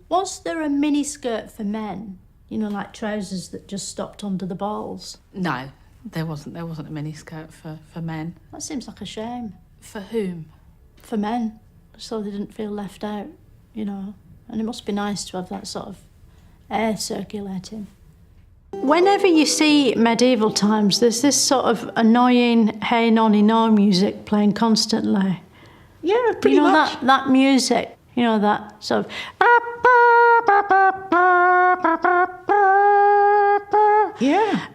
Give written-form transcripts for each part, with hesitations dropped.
Was there a miniskirt for men? You know, like trousers that just stopped under the balls? No, there wasn't. There wasn't a miniskirt for men. That seems like a shame. For whom? For men, so they didn't feel left out, you know. And it must be nice to have that sort of air circulating. Whenever you see medieval times, there's this sort of annoying hey nonny no music playing constantly. Yeah, pretty much. That music, you know, that sort of... Yeah.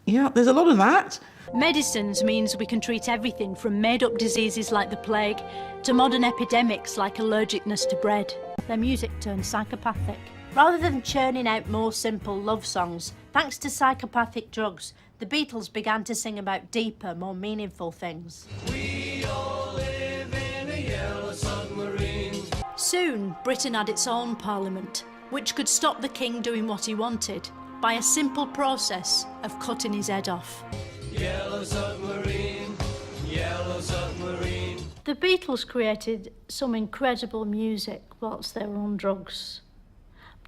Yep, there's a lot of that. Medicines means we can treat everything from made-up diseases like the plague to modern epidemics like allergicness to bread. Their music turned psychopathic. Rather than churning out more simple love songs, thanks to psychopathic drugs, the Beatles began to sing about deeper, more meaningful things. We all live in a yellow submarine. Soon, Britain had its own parliament, which could stop the king doing what he wanted by a simple process of cutting his head off. Yellow submarine, yellow submarine. The Beatles created some incredible music whilst they were on drugs.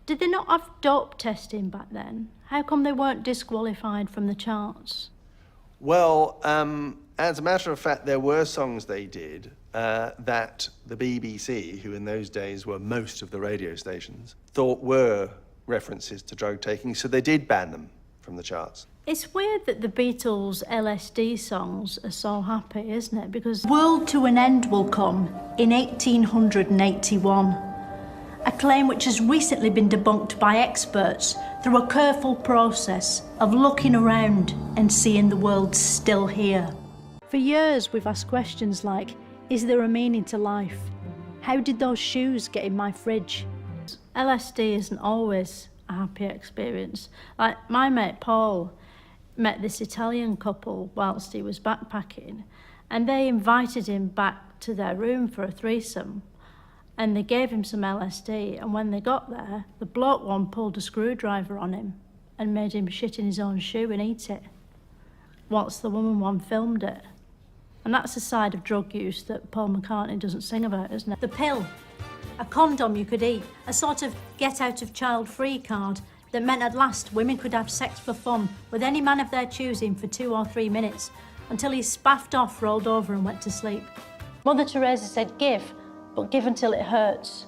Did they not have dope testing back then? How come they weren't disqualified from the charts? Well, as a matter of fact, there were songs they did that the BBC, who in those days were most of the radio stations, thought were references to drug taking, so they did ban them from the charts. It's weird that the Beatles' LSD songs are so happy, isn't it? Because World to an End will come in 1881, a claim which has recently been debunked by experts through a careful process of looking around and seeing the world still here. For years we've asked questions like, is there a meaning to life? How did those shoes get in my fridge? LSD isn't always a happy experience. Like my mate Paul met this Italian couple whilst he was backpacking, and they invited him back to their room for a threesome, and they gave him some LSD, and when they got there, the bloke one pulled a screwdriver on him and made him shit in his own shoe and eat it, whilst the woman one filmed it. And that's a side of drug use that Paul McCartney doesn't sing about, isn't it? The pill, a condom you could eat, a sort of get-out-of-child-free card that meant at last women could have sex for fun with any man of their choosing for 2 or 3 minutes until he spaffed off, rolled over and went to sleep. Mother Teresa said give, but give until it hurts,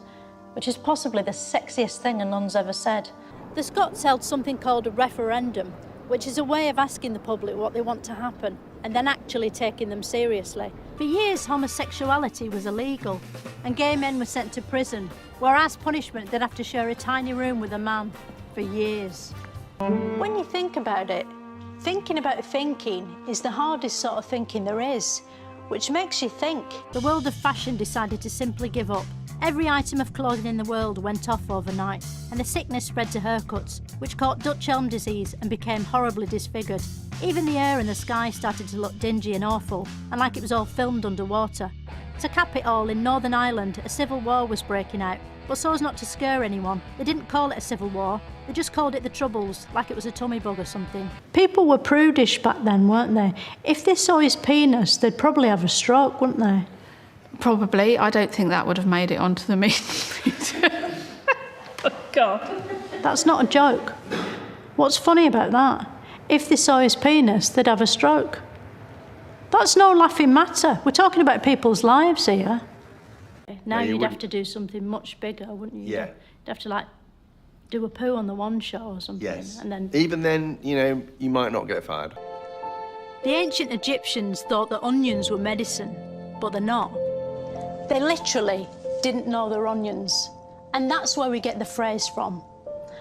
which is possibly the sexiest thing a nun's ever said. The Scots held something called a referendum, which is a way of asking the public what they want to happen and then actually taking them seriously. For years, homosexuality was illegal and gay men were sent to prison, where as punishment they'd have to share a tiny room with a man for years. When you think about it, thinking about thinking is the hardest sort of thinking there is, which makes you think. The world of fashion decided to simply give up. Every item of clothing in the world went off overnight, and the sickness spread to haircuts, which caught Dutch elm disease and became horribly disfigured. Even the air in the sky started to look dingy and awful, and like it was all filmed underwater. To cap it all, in Northern Ireland, a civil war was breaking out, but so as not to scare anyone, they didn't call it a civil war, they just called it the Troubles, like it was a tummy bug or something. People were prudish back then, weren't they? If they saw his penis, they'd probably have a stroke, wouldn't they? Probably. I don't think that would have made it onto the media. Oh, God. That's not a joke. What's funny about that? If they saw his penis, they'd have a stroke. That's no laughing matter. We're talking about people's lives here. Now you'd have to do something much bigger, wouldn't you? Yeah. You'd have to, like, do a poo on the one show or something. Yes. And then... Even then, you know, you might not get fired. The ancient Egyptians thought that onions were medicine, but they're not. They literally didn't know they were onions. And that's where we get the phrase from.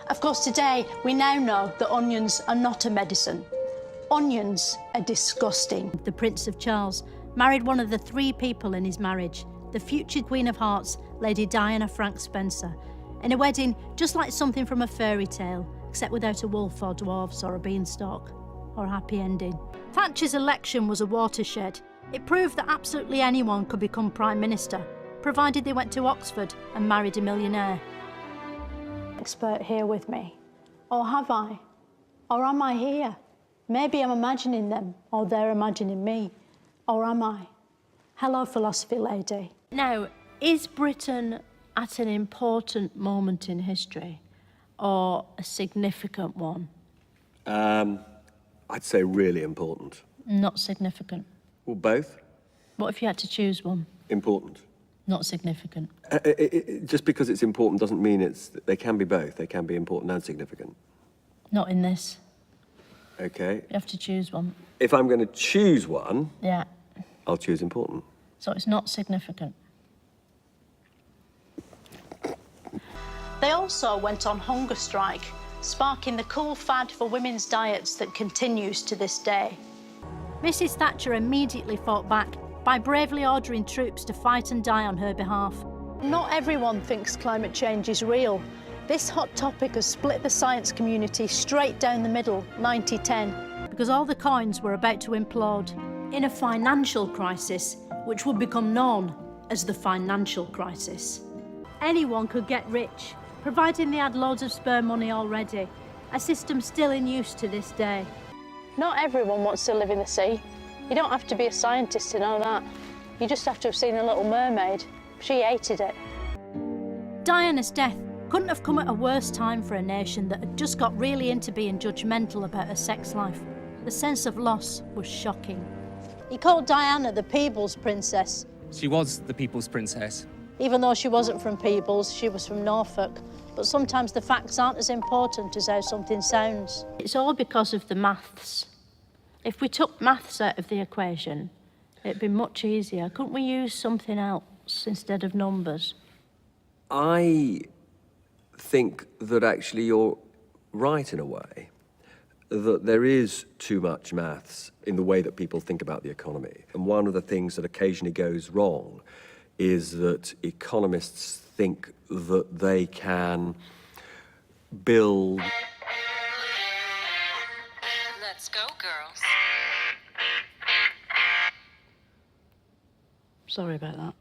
Of course, today, we now know that onions are not a medicine. Onions are disgusting. The Prince of Charles married one of the 3 people in his marriage, the future Queen of Hearts, Lady Diana Frank Spencer, in a wedding just like something from a fairy tale, except without a wolf or dwarfs or a beanstalk, or a happy ending. Thatcher's election was a watershed. It proved that absolutely anyone could become Prime Minister, provided they went to Oxford and married a millionaire. Expert here with me, or have I? Or am I here? Maybe I'm imagining them, or they're imagining me. Or am I? Hello, philosophy lady. Now, is Britain at an important moment in history, or a significant one? I'd say really important. Not significant. Well, both. What if you had to choose one? Important. Not significant. Just because it's important doesn't mean they can be both. They can be important and significant. Not in this. Okay. You have to choose one. If I'm going to choose one, Yeah. I'll choose important. So it's not significant. They also went on hunger strike, sparking the cool fad for women's diets that continues to this day. Mrs. Thatcher immediately fought back by bravely ordering troops to fight and die on her behalf. Not everyone thinks climate change is real. This hot topic has split the science community straight down the middle, 90-10, because all the coins were about to implode in a financial crisis, which would become known as the financial crisis. Anyone could get rich, providing they had loads of spare money already, a system still in use to this day. Not everyone wants to live in the sea. You don't have to be a scientist to know that. You just have to have seen The Little Mermaid. She hated it. Diana's death couldn't have come at a worse time for a nation that had just got really into being judgmental about her sex life. The sense of loss was shocking. He called Diana the Peebles Princess. She was the people's princess. Even though she wasn't from Peebles, she was from Norfolk. But sometimes the facts aren't as important as how something sounds. It's all because of the maths. If we took maths out of the equation, it'd be much easier. Couldn't we use something else instead of numbers? I think that actually you're right in a way, that there is too much maths in the way that people think about the economy. And one of the things that occasionally goes wrong is that economists think that they can build... Let's go, girls. Sorry about that.